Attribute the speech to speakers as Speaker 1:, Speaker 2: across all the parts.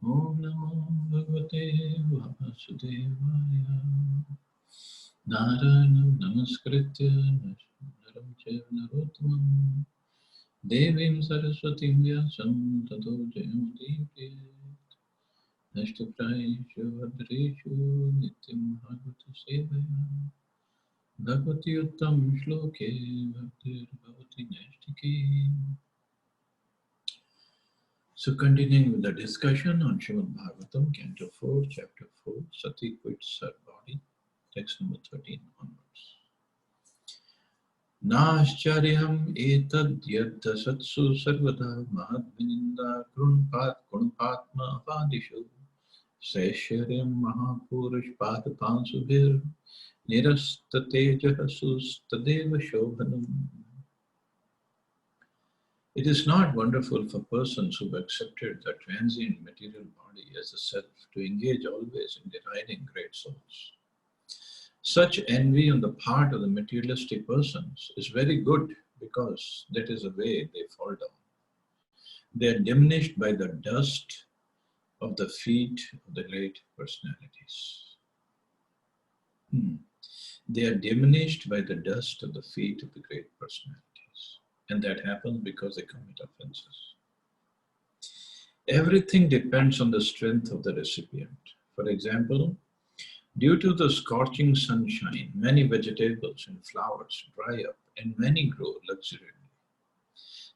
Speaker 1: Om Namo Bhagavate Vasudevaya. Naranam Namaskritya Naram Chaiva Narottamam Devim Saraswatim Vyasam Tato Jayamudipye Nashtapraishu Bhadreshu Nityam Bhagavata Sevaya Bhagavati Uttam Shloke Bhaktir Bhavati Nashtike. So continuing with the discussion on Srimad Bhagavatam, Canto 4, Chapter 4, Sati quits her body, text number 13 onwards. Nāścāryam etad yadda satsu sarvada mahadvininda krunpatma avadishu sesharyam mahapurush padapansubhir nirastatejahsus tadeva shobhanam. It is not wonderful for persons who have accepted the transient material body as a self to engage always in deriding great souls. Such envy on the part of the materialistic persons is very good because that is the way they fall down. They are diminished by the dust of the feet of the great personalities. They are diminished by the dust of the feet of the great personalities. And that happens because they commit offenses. Everything depends on the strength of the recipient. For example, due to the scorching sunshine, many vegetables and flowers dry up and many grow luxuriantly.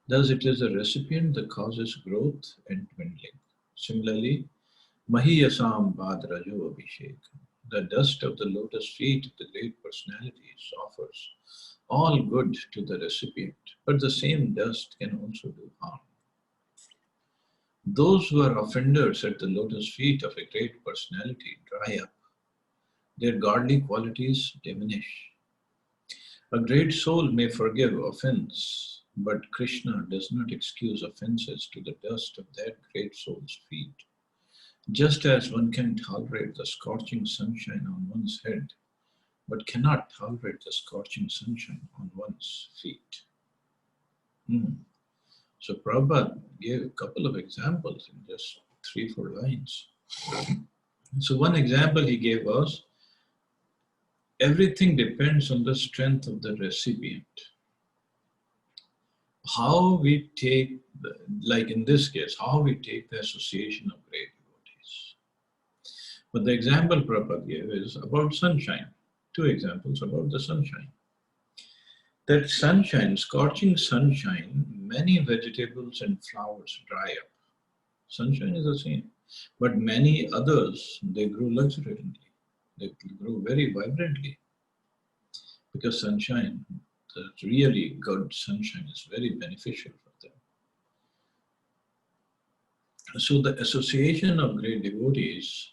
Speaker 1: Thus, it is the recipient that causes growth and dwindling. Similarly, Mahiyasam Badrajo Abhishek, the dust of the lotus feet of the great personalities offers all good to the recipient, but the same dust can also do harm. Those who are offenders at the lotus feet of a great personality dry up. Their godly qualities diminish. A great soul may forgive offense, but Krishna does not excuse offenses to the dust of that great soul's feet. Just as one can tolerate the scorching sunshine on one's head, but cannot tolerate the scorching sunshine on one's feet. So Prabhupada gave a couple of examples in just 3-4 lines. So one example he gave was, everything depends on the strength of the recipient. How we take, like in this case, how we take the association of great devotees. But the example Prabhupada gave is about sunshine. 2 examples about the sunshine. That sunshine, scorching sunshine, many vegetables and flowers dry up. Sunshine is the same. But many others, they grow luxuriantly. They grow very vibrantly. Because sunshine, the really good sunshine is very beneficial for them. So the association of great devotees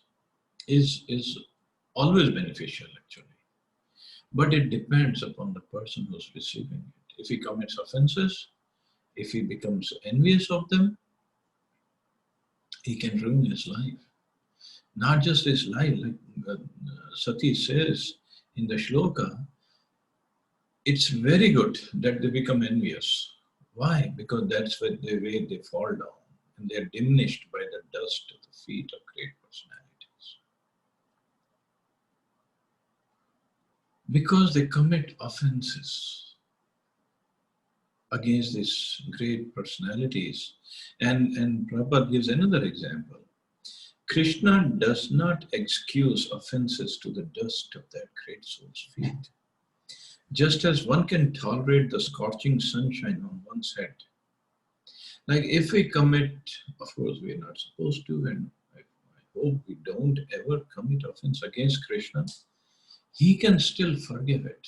Speaker 1: is always beneficial actually. But it depends upon the person who's receiving it. If he commits offenses, if he becomes envious of them, he can ruin his life. Not just his life, like Sati says in the shloka, it's very good that they become envious. Why? Because that's where the way they fall down and they're diminished by the dust of the feet of great personalities. Because they commit offenses against these great personalities. And Prabhupada gives another example. Krishna does not excuse offenses to the dust of that great soul's feet. Just as one can tolerate the scorching sunshine on one's head. Like if we commit, of course we are not supposed to, and I hope we don't ever commit offense against Krishna, he can still forgive it.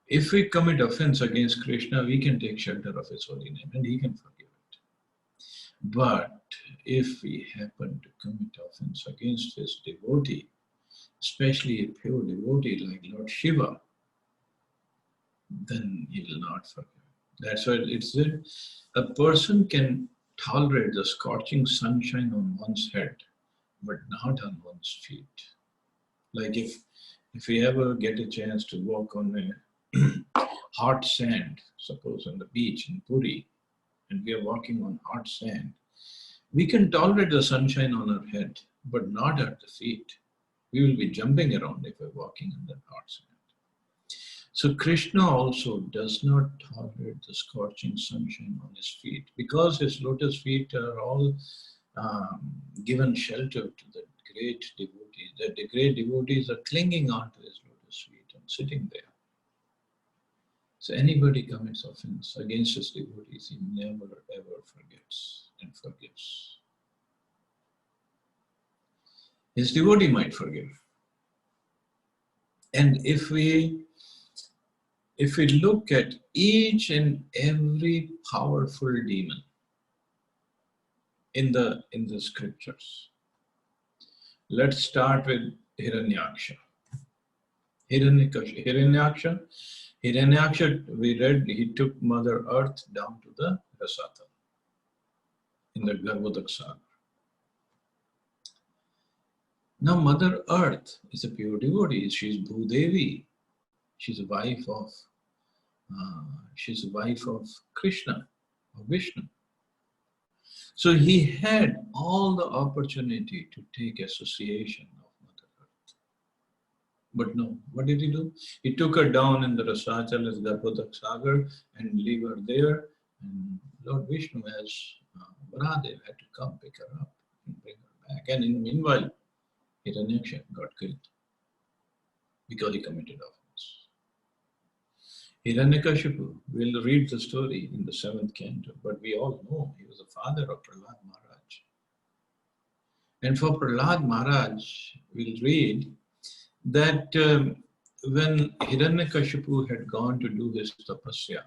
Speaker 1: If we commit offense against Krishna, we can take shelter of his holy name and he can forgive it. But if we happen to commit offense against his devotee, especially a pure devotee like Lord Shiva, then he will not forgive. That's why it's that a person can tolerate the scorching sunshine on one's head, but not on one's feet. Like if we ever get a chance to walk on a hot sand, suppose on the beach in Puri, and we are walking on hot sand, We can tolerate the sunshine on our head, but not at the feet. We will be jumping around if we're walking in the hot sun. So Krishna also does not tolerate the scorching sunshine on his feet because his lotus feet are all given shelter to the great devotees. The great devotees are clinging on to his lotus feet and sitting there. So anybody commits offense against his devotees, he never ever forgets and forgives. His devotee might forgive. And if we look at each and every powerful demon in the scriptures, let's start with Hiranyaksha. Hiranyaksha, we read, he took Mother Earth down to the Rasatha in the Garbhodak Sagar. Now Mother Earth is a pure devotee. She's Bhudevi. She's a wife of Krishna, of Vishnu. So he had all the opportunity to take association of Mother Earth. But no, what did he do? He took her down in the Rasachal as Garbhodak Sagar and leave her there. And Lord Vishnu, as Varahadev, had to come pick her up and bring her back. And in the meanwhile, Hiranyaksha got killed because he committed offense. Hiranyakashipu, we'll read the story in the 7th canto, but we all know he was the father of Prahlad Maharaj. And for Prahlad Maharaj, we'll read that when Hiranyakashipu had gone to do his tapasya,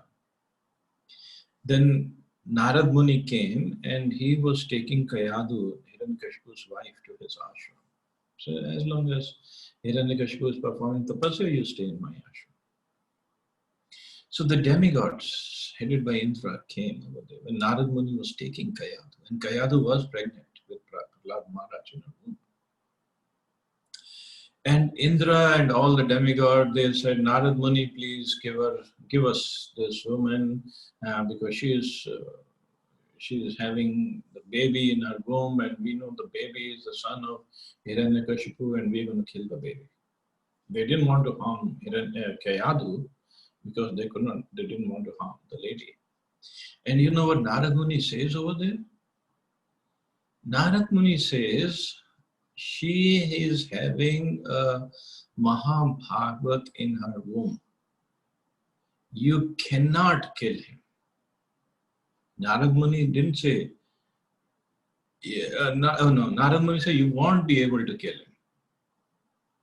Speaker 1: then Narad Muni came and he was taking Kayadu, Hiranyakashipu's wife, to his ashram. So as long as Hiranyakashipu is performing tapasya, you stay in my ashram. So the demigods, headed by Indra, came over there when Narad Muni was taking Kayadu. And Kayadu was pregnant with Prahlad Maharaj in her womb. And Indra and all the demigods, they said, Narad Muni, please give us this woman because she is having the baby in her womb, and we know the baby is the son of Hiranyakashipu, and we're going to kill the baby. They didn't want to harm Kayadu because they didn't want to harm the lady. And you know what Narad Muni says over there? Narad Muni says she is having a Mahabhagavat in her womb. You cannot kill him. Narad Muni didn't say, Narad Muni said, you won't be able to kill him.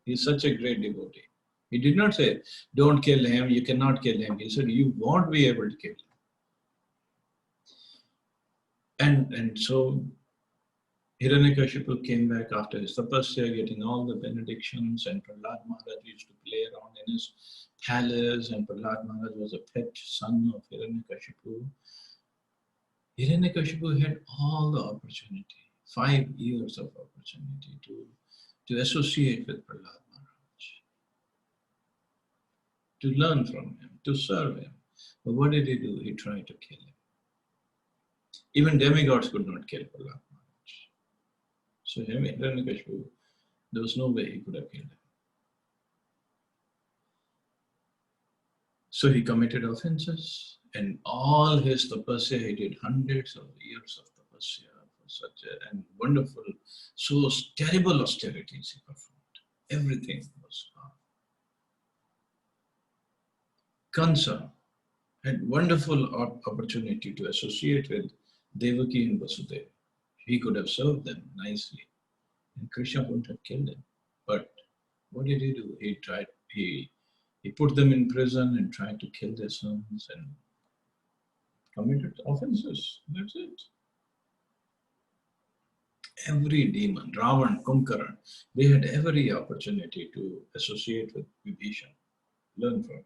Speaker 1: He's such a great devotee. He did not say, don't kill him, you cannot kill him. He said, you won't be able to kill him. And so Hiranyakashipu came back after his tapasya, getting all the benedictions, and Prahlad Maharaj used to play around in his palace, and Prahlad Maharaj was a pet son of Hiranyakashipu. Hiranyakashipu had all the opportunity, 5 years of opportunity to associate with Prahlad Maharaj, to learn from him, to serve him. But what did he do? He tried to kill him. Even demigods could not kill Prahlad Maharaj. So Hiranyakashipu, there was no way he could have killed him. So he committed offenses, and all his tapasya, he did hundreds of years of tapasya for such and wonderful, so terrible austerities he performed. Everything was harm. Kansa had wonderful opportunity to associate with Devaki and Vasudeva. He could have served them nicely, and Krishna wouldn't have killed him. But what did he do? He put them in prison and tried to kill their sons and committed offenses. That's it. Every demon, Ravan, Kumbhakarna, they had every opportunity to associate with Vibhishan, learn from him.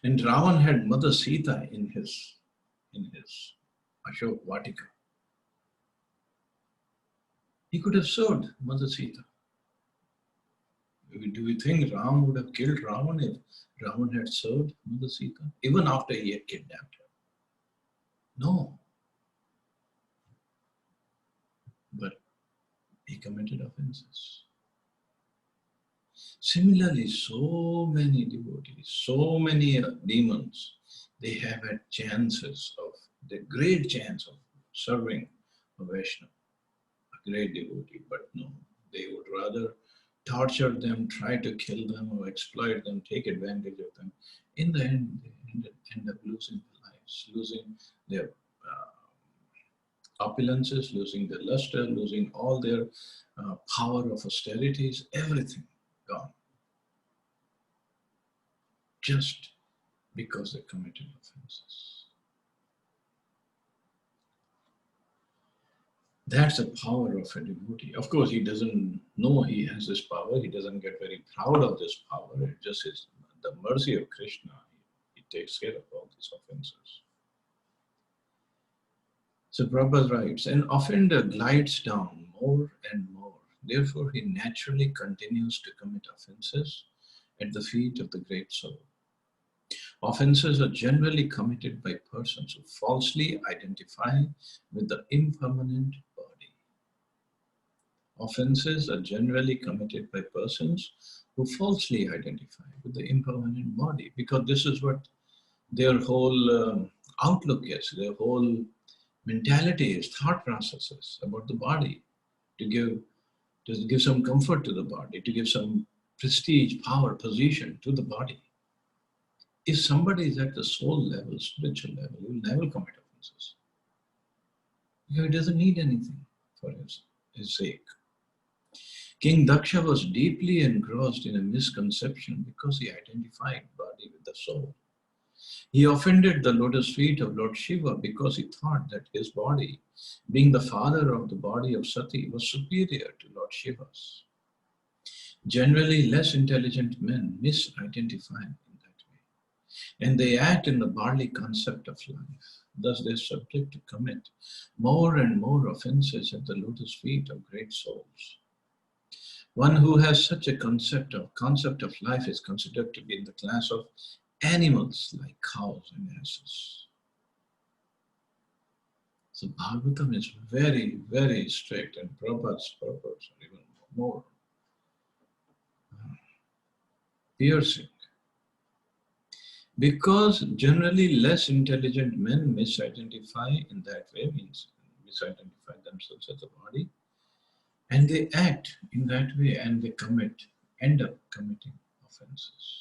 Speaker 1: And Ravan had Mother Sita in his Ashok Vatika. He could have served Mother Sita. Do we think Ram would have killed Ravan if Ravan had served Mother Sita, even after he had kidnapped her? No. but he committed offenses. Similarly, so many devotees, so many demons, they have had chances of, the great chance of serving a Vaishnava, a great devotee, but no, they would rather torture them, try to kill them or exploit them, take advantage of them. In the end, they end up losing their lives, losing their opulences, losing their luster, losing all their power of austerities, everything gone, just because they committed offenses. That's the power of a devotee. Of course, he doesn't know he has this power. He doesn't get very proud of this power. It just is the mercy of Krishna. He takes care of all these offenses. So Prabhupada writes, an offender glides down more and more. Therefore, he naturally continues to commit offenses at the feet of the great soul. Offenses are generally committed by persons who falsely identify with the impermanent body. Offenses are generally committed by persons who falsely identify with the impermanent body, because this is what their whole outlook is, their whole mentality is, thought processes about the body, to give some comfort to the body, to give some prestige, power, position to the body. If somebody is at the soul level, spiritual level, he will never commit offenses. Because he doesn't need anything for his sake. King Daksha was deeply engrossed in a misconception because he identified body with the soul. He offended the lotus feet of Lord Shiva because he thought that his body, being the father of the body of Sati, was superior to Lord Shiva's. Generally, less intelligent men misidentify in that way, and they act in the barley concept of life. Thus, they are subject to commit more and more offenses at the lotus feet of great souls. One who has such a concept of life is considered to be in the class of animals like cows and asses. So Bhagavatam is very, very strict, and Prabhupada's purpose are even more piercing. Because generally less intelligent men misidentify in that way, means misidentify themselves as a body, and they act in that way, and they end up committing offenses.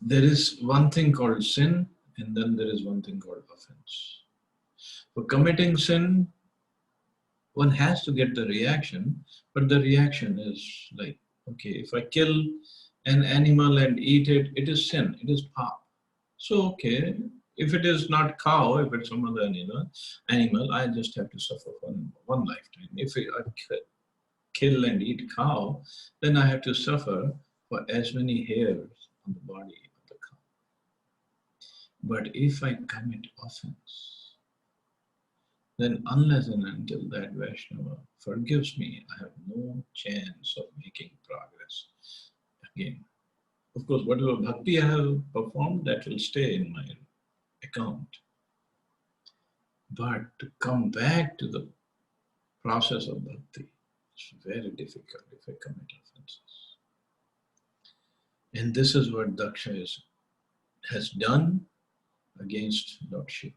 Speaker 1: There is one thing called sin, and then there is one thing called offense. For committing sin, one has to get the reaction, but the reaction is like, okay, if I kill an animal and eat it, it is sin, it is pap. So, okay, if it is not cow, if it's some other animal, I just have to suffer for one lifetime. If I kill and eat cow, then I have to suffer for as many hairs on the body of the cow. But if I commit offense, then unless and until that Vaishnava forgives me, I have no chance of making progress again. Of course, whatever bhakti I have performed, that will stay in my account. But to come back to the process of bhakti, it's very difficult if I commit offenses. And this is what Daksha has done against Lord Shiva.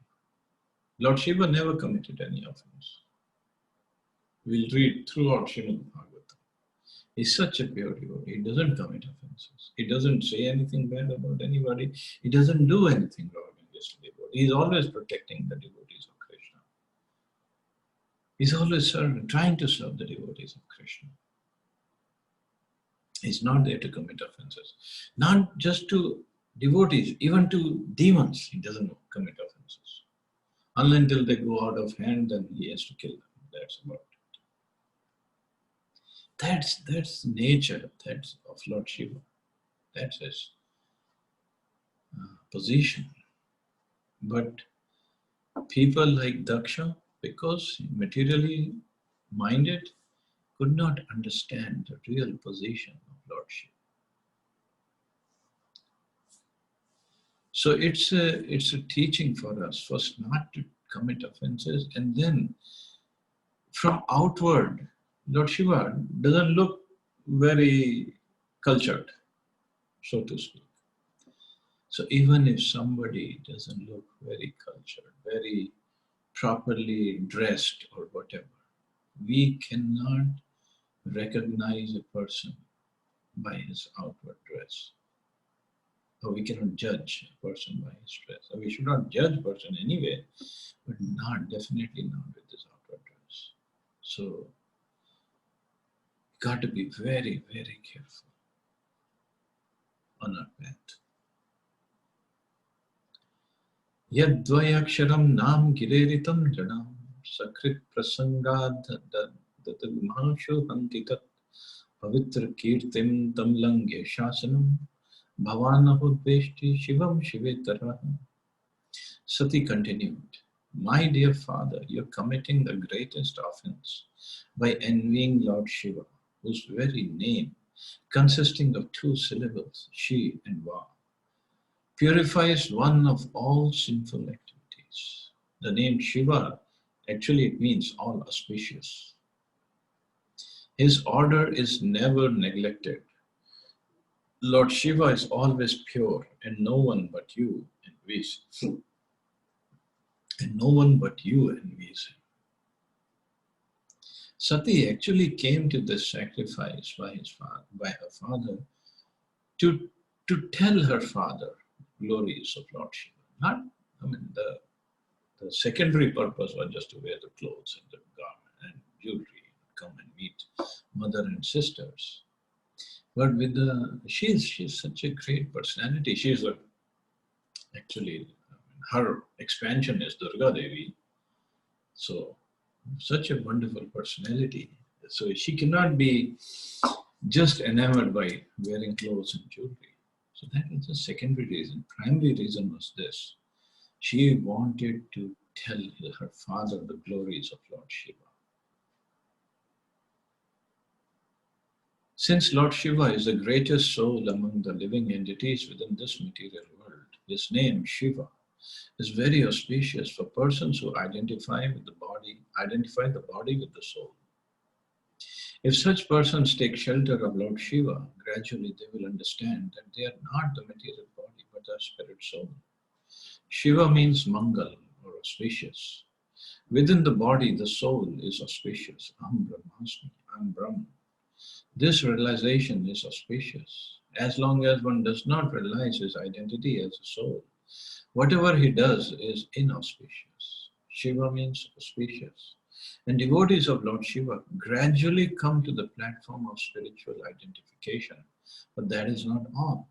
Speaker 1: Lord Shiva never committed any offense. We'll read throughout Srimad Bhagavatam. He's such a pure devotee. He doesn't commit offenses. He doesn't say anything bad about anybody. He doesn't do anything wrong against the devotee. He's always protecting the devotees of Krishna. He's always trying to serve the devotees of Krishna. He's not there to commit offenses. Not just to devotees, even to demons, he doesn't commit offenses. Until they go out of hand, then he has to kill them. That's about it. That's nature. That's of Lord Shiva. That's his position. But people like Daksha, because materially minded, could not understand the real position of Lord Shiva. So it's a teaching for us first not to commit offenses, and then from outward, Lord Shiva doesn't look very cultured, so to speak. So even if somebody doesn't look very cultured, very properly dressed or whatever, we cannot recognize a person by his outward dress. Or we cannot judge a person by his dress. Or we should not judge a person anyway, but definitely not with his outward dress. So got to be very, very careful on our path. Yadvayaksharam nam gireritam janam sakrit prasangad datadmanshu hantitat pavitra kirtim tam langya shasanam bhavanahudveshti shivam shivetara. Sati continued, my dear father, you're committing the greatest offense by envying Lord Shiva, whose very name, consisting of two syllables, Shi and Va, purifies one of all sinful activities. The name Shiva actually it means all auspicious. His order is never neglected. Lord Shiva is always pure, and no one but you envies him. And no one but you envies him. Sati actually came to this sacrifice by her father to tell her father glories of Lord Shiva. Not, I mean, the secondary purpose was just to wear the clothes and the garment and jewelry, and come and meet mother and sisters. But with she's such a great personality. Actually, her expansion is Durga Devi. So such a wonderful personality. So she cannot be just enamored by wearing clothes and jewelry. So that was the secondary reason. Primary reason was this. She wanted to tell her father the glories of Lord Shiva. Since Lord Shiva is the greatest soul among the living entities within this material world, his name, Shiva, is very auspicious for persons who identify the body with the soul. If such persons take shelter of Lord Shiva, gradually they will understand that they are not the material body but the spirit soul. Shiva means Mangal or auspicious. Within the body, the soul is auspicious. Aham Brahmasmi, I am Brahman. This realization is auspicious. As long as one does not realize his identity as a soul, whatever he does is inauspicious. Shiva means auspicious. And devotees of Lord Shiva gradually come to the platform of spiritual identification. But that is not all.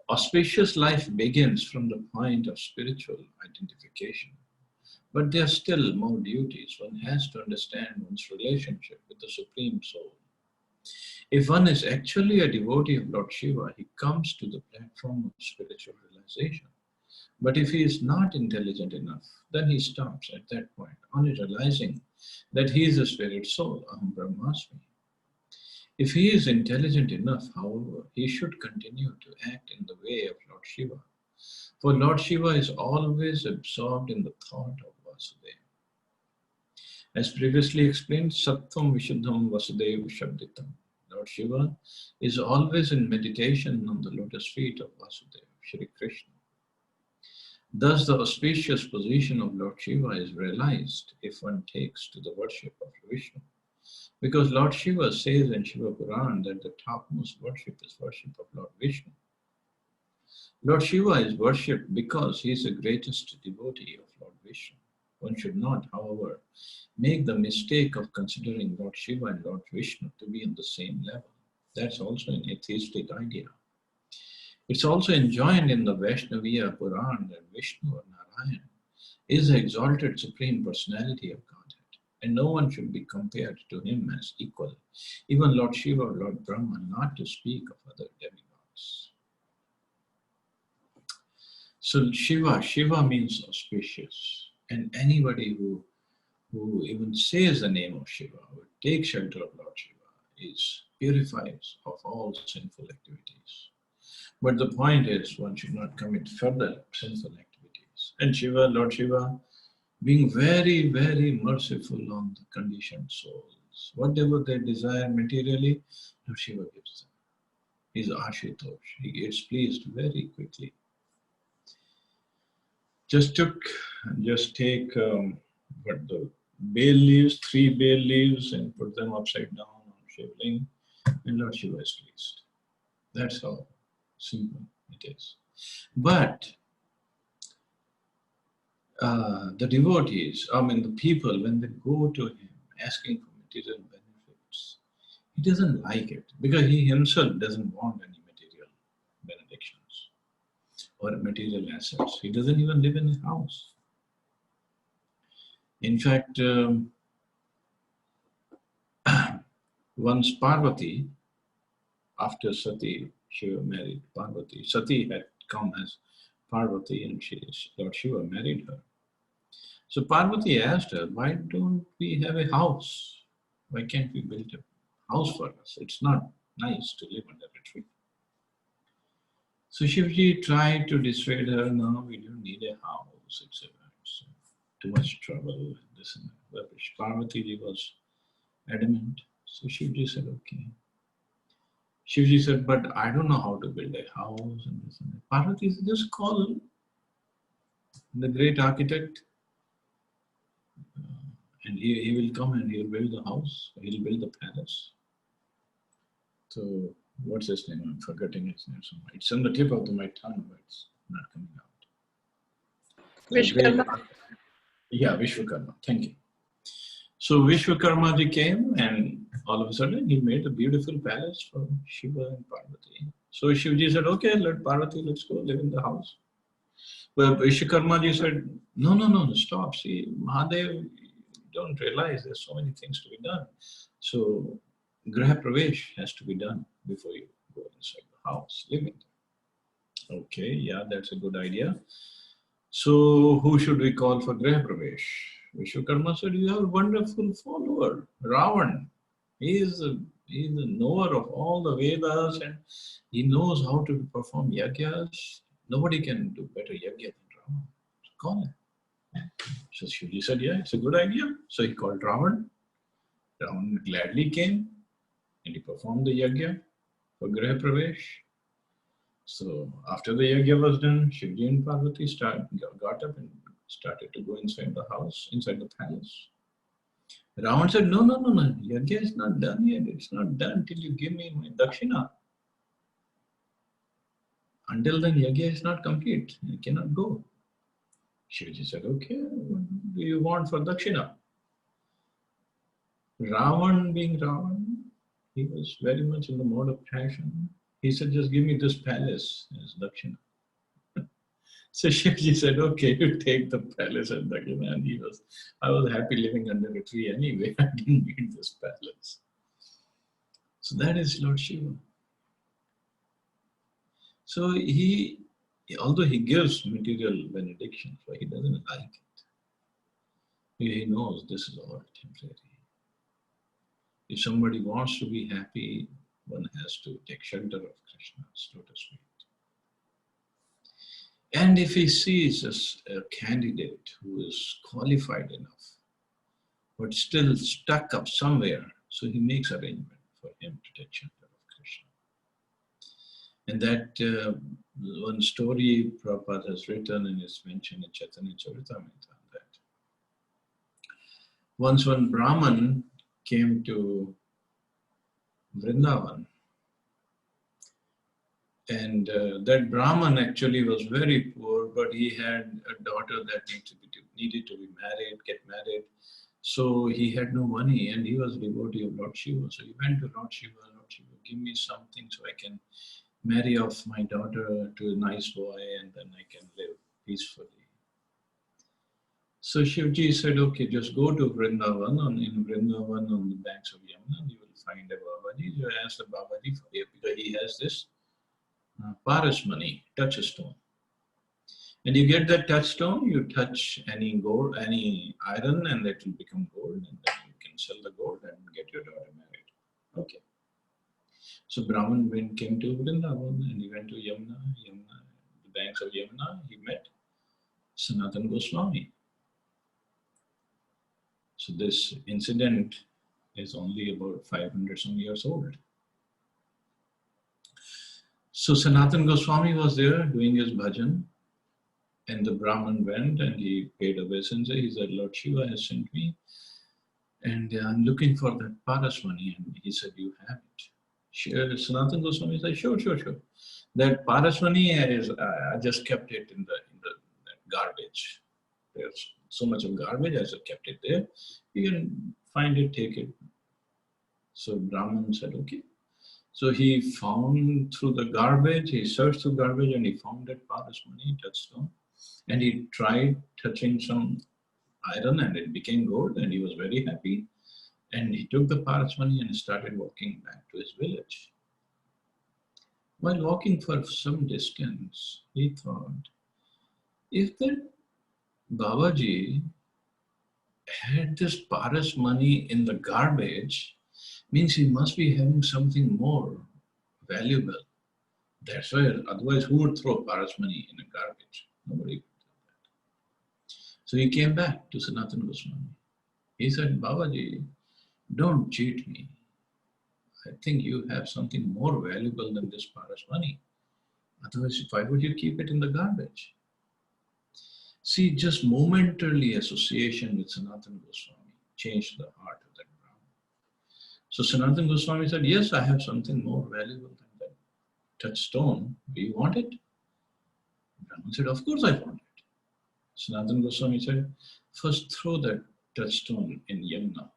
Speaker 1: Auspicious life begins from the point of spiritual identification. But there are still more duties. One has to understand one's relationship with the Supreme Soul. If one is actually a devotee of Lord Shiva, he comes to the platform of spiritual realization. But if he is not intelligent enough, then he stops at that point, only realizing that he is a spirit soul, Aham Brahmasmi. If he is intelligent enough, however, he should continue to act in the way of Lord Shiva. For Lord Shiva is always absorbed in the thought of Vasudeva. As previously explained, Sattvam Vishuddham Vasudeva Shabditam. Lord Shiva is always in meditation on the lotus feet of Vasudeva, Shri Krishna. Thus, the auspicious position of Lord Shiva is realized if one takes to the worship of Vishnu. Because Lord Shiva says in Shiva Puran that the topmost worship is worship of Lord Vishnu. Lord Shiva is worshipped because he is the greatest devotee of Lord Vishnu. One should not, however, make the mistake of considering Lord Shiva and Lord Vishnu to be on the same level. That's also an atheistic idea. It's also enjoined in the Vaishnaviya Puran that Vishnu or Narayan is the exalted supreme personality of Godhead, and no one should be compared to him as equal, even Lord Shiva or Lord Brahma, not to speak of other demigods. So Shiva means auspicious, and anybody who even says the name of Shiva, or takes shelter of Lord Shiva, is purified of all sinful activities. But the point is, one should not commit further sinful activities. And Shiva, Lord Shiva, being very, very merciful on the conditioned souls. Whatever they desire materially, Lord Shiva gives them. He's Ashutosh. He gets pleased very quickly. Just take what the bay leaves, 3 bay leaves, and put them upside down on Shivling, and Lord Shiva is pleased. That's how simple it is. But the devotees, the people, when they go to him asking for material benefits, he doesn't like it because he himself doesn't want any material benedictions or material assets. He doesn't even live in a house. In fact, once Parvati, after Sati, Shiva married Parvati. Sati had come as Parvati and Lord Shiva married her. So Parvati asked her, why don't we have a house? Why can't we build a house for us? It's not nice to live under a tree. So Shivji tried to dissuade her, no, we don't need a house, etc. It's too much trouble, this and that. But Parvati was adamant. So Shivji said, okay. Shivji said, but I don't know how to build a house and this and that. Parvati said, just call the great architect and he will come and he'll build the house, he'll build the palace. So what's his name? I'm forgetting his name. It's on the tip of my tongue, but it's not coming out.
Speaker 2: Vishwakarma.
Speaker 1: Yeah, Vishwakarma. Thank you. So Vishwakarma ji came and all of a sudden he made a beautiful palace for Shiva and Parvati. So Shivji said, okay, let Parvati, let's go live in the house. But Vishwakarma ji said, no, stop. See, Mahadev, you don't realize there's so many things to be done. So Graha Pravesh has to be done before you go inside the house, living there. Okay, yeah, that's a good idea. So who should we call for Graha Pravesh? Vishwakarma said, you have a wonderful follower, Ravan. He is a knower of all the Vedas and he knows how to perform yagyas. Nobody can do better yagya than Ravan. So call him. So Shivji said, yeah, it's a good idea. So he called Ravan. Ravan gladly came and he performed the yagya for Graha Pravesh. So after the yagya was done, Shivji and Parvati got up and started to go inside the house, inside the palace. Ravan said, no, yagya is not done yet. It's not done till you give me my dakshina. Until then, yagya is not complete. You cannot go. Shivji said, okay, what do you want for dakshina? Ravan being Ravan, he was very much in the mode of passion. He said, just give me this palace as dakshina. So Shivji said, okay, you take the palace and dakshina. And I was happy living under a tree anyway. I didn't need this palace. So that is Lord Shiva. So although he gives material benedictions, but he doesn't like it. He knows this is all temporary. If somebody wants to be happy, one has to take shelter of Krishna's lotus feet. And if he sees a candidate who is qualified enough, but still stuck up somewhere, so he makes arrangement for him to take shelter of Krishna. And that one story Prabhupada has written and is mentioned in Chaitanya Charitamrita, that once one Brahman came to Vrindavan, and that Brahman actually was very poor, but he had a daughter that needed to be married, get married. So he had no money and he was a devotee of Lord Shiva. So he went to Lord Shiva, give me something so I can marry off my daughter to a nice boy and then I can live peacefully. So Shivji said, okay, just go to Vrindavan, in Vrindavan on the banks of Yamuna, you will find a Babaji. You ask the Babaji for it because he has this Parasmani, touchstone. And you get that touchstone, you touch any gold, any iron, and that will become gold, and then you can sell the gold and get your daughter married. Okay. So Brahman came to Vrindavan and he went to Yamuna, the banks of Yamuna. He met Sanatana Goswami. So this incident is only about 500 some years old. So Sanatana Goswami was there doing his bhajan, and the Brahman went and he paid obeisance. He said, Lord Shiva has sent me, and I'm looking for that Parasmani. And he said, you have it. Sanatana Goswami said, sure. That Parasmani is, I just kept it in the garbage. There's so much of garbage, I just kept it there. You can find it, take it. So Brahman said, okay. So he found through the garbage, he searched through garbage and he found that Parasmani touchstone. And he tried touching some iron and it became gold and he was very happy. And he took the Parasmani and started walking back to his village. While walking for some distance, he thought, if that Babaji had this Parasmani in the garbage, means he must be having something more valuable. That's why, otherwise who would throw Parasmani in a garbage? Nobody would do that. So he came back to Sanatana Goswami. He said, Babaji, don't cheat me. I think you have something more valuable than this Parasmani. Otherwise, why would you keep it in the garbage? See, just momentarily association with Sanatana Goswami changed the heart of that Brahman. So Sanatana Goswami said, yes, I have something more valuable than that touchstone. Do you want it? Brahman said, of course I want it. Sanatana Goswami said, first throw that touchstone in Yamuna.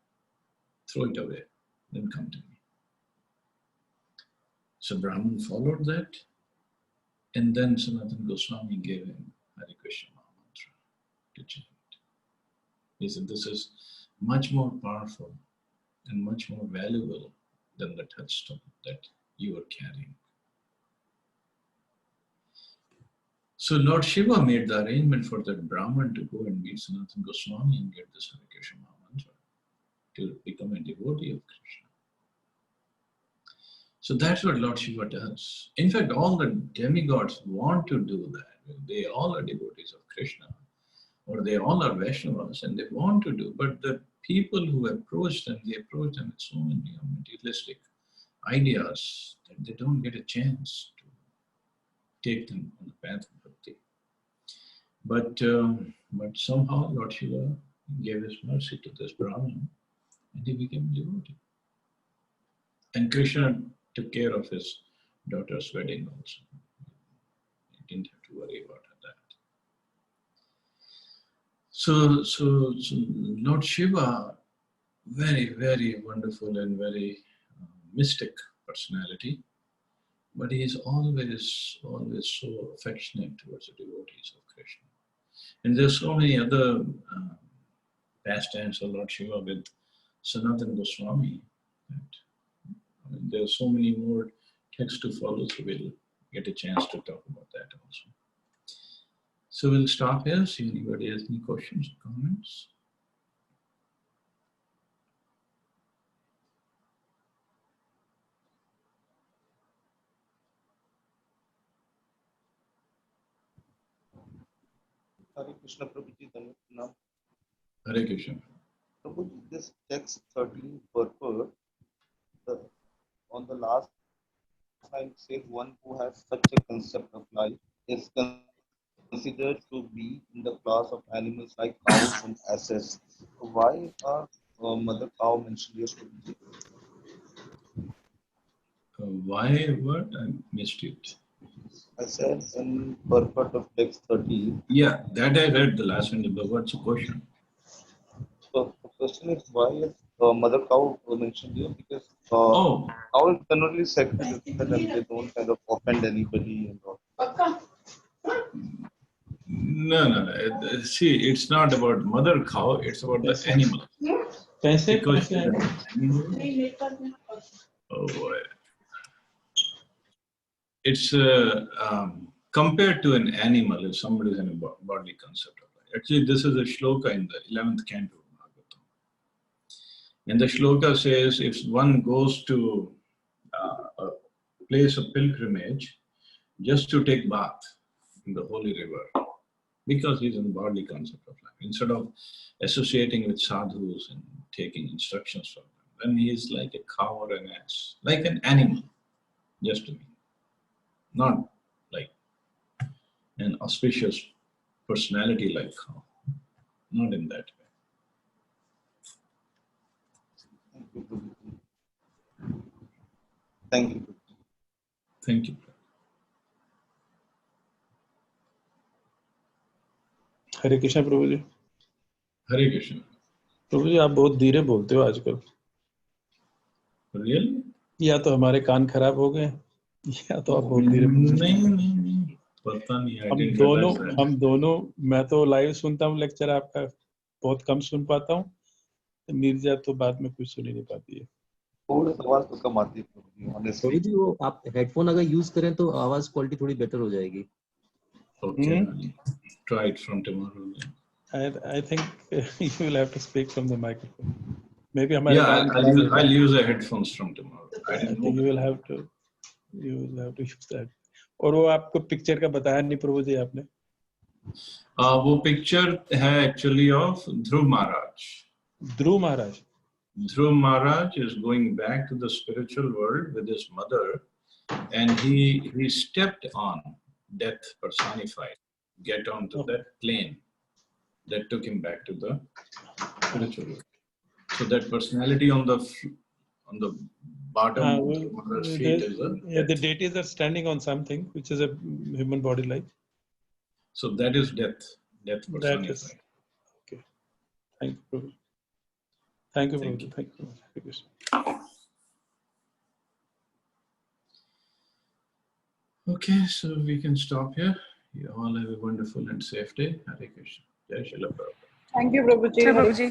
Speaker 1: Throw it away, then come to me. So Brahman followed that, and then Sanatana Goswami gave him Hare Krishna Mantra to chant. He said, this is much more powerful and much more valuable than the touchstone that you are carrying. So Lord Shiva made the arrangement for that Brahman to go and meet Sanatana Goswami and get this Hare Krishna Mantra to become a devotee of Krishna. So that's what Lord Shiva does. In fact, all the demigods want to do that. They all are devotees of Krishna, or they all are Vaishnavas, and they want to do. But the people who approach them, they approach them with so many materialistic ideas that they don't get a chance to take them on the path of bhakti. But somehow Lord Shiva gave his mercy to this Brahman, and he became a devotee. And Krishna took care of his daughter's wedding also. He didn't have to worry about that. So Lord Shiva, very, very wonderful and very mystic personality, but he is always so affectionate towards the devotees of Krishna. And there's so many other pastimes of Lord Shiva with Sanatana Goswami. There are so many more texts to follow, so we'll get a chance to talk about that also. So we'll stop here, see if anybody has any questions or comments.
Speaker 2: Hare Krishna Prabhuji,
Speaker 1: Hare Krishna.
Speaker 2: Prabhuji, this text 13 purport, on the last line says one who has such a concept of life is considered to be in the class of animals like cows and asses. Why are mother cow mentioned here, Prabhuji?
Speaker 1: Why what? I missed it.
Speaker 2: I said in purport of text 13.
Speaker 1: Yeah, that I read the last one, but what's the question?
Speaker 2: So the question is, why is mother cow mentioned here? Because
Speaker 1: Oh,
Speaker 2: cow is generally sacred and they don't kind of offend anybody and all.
Speaker 1: no. See, it's not about mother cow, it's about the animal. Because oh boy. It's compared to an animal, if somebody is in a bodily concept of life. Actually, this is a shloka in the 11th canto of Bhagavatam. And the shloka says, if one goes to place a pilgrimage just to take bath in the holy river because he's in the bodily concept of life. Instead of associating with sadhus and taking instructions from them, then he is like a cow or an ass, like an animal, just to me. Not like an auspicious personality like cow. Not in that way.
Speaker 2: Thank you.
Speaker 1: Thank you.
Speaker 3: Hare Krishna Prabhu ji.
Speaker 1: Hare Krishna.
Speaker 3: प्रभु जी आप बहुत धीरे बोलते हो आजकल।
Speaker 1: Really?
Speaker 3: या तो हमारे कान खराब हो गए या तो आप बहुत धीरे बोलते हो।
Speaker 1: नहीं पता नहीं। I didn't realize that.
Speaker 3: हम दोनों मैं तो लाइव सुनता हूँ लेक्चर आपका, बहुत कम सुन पाता हूँ। नीरजा तो बाद में कुछ सुन ही नहीं पाती है।
Speaker 2: थोड़ा आवाज तो कम आती है honestly.
Speaker 4: प्रभु जी वो आप हेडफोन अगर यूज करें तो आवाज क्वालिटी थोड़ी बेटर हो जाएगी।
Speaker 1: Okay, I'll try it from tomorrow.
Speaker 3: I think you will have to speak from the microphone. Maybe हमारे
Speaker 1: Yeah,
Speaker 3: कान खराब है।
Speaker 1: I'll use the headphones from tomorrow. I
Speaker 3: I
Speaker 1: didn't
Speaker 3: think
Speaker 1: know.
Speaker 3: you will have to use that. और वो आपको picture का बताया नहीं प्रभु जी आपने?
Speaker 1: वो पिक्चर है actually of Dhruv Maharaj.
Speaker 3: Dhruv Maharaj.
Speaker 1: Dhruv Maharaj is going back to the spiritual world with his mother, and he stepped on death personified, get onto that plane that took him back to the spiritual world. So that personality on the bottom of the mother's feet is a
Speaker 3: the deities are standing on something which is a human body like.
Speaker 1: So that is death personified.
Speaker 3: That is okay. Thank you, Prabhu. Thank you, Prabhu. Thank you. Thank you.
Speaker 1: Okay, so we can stop here. You all have a wonderful and safe day. Hare Krishna. Jai Srila Prabhupada.
Speaker 5: Thank you, Prabhuji.
Speaker 6: Prabhuji.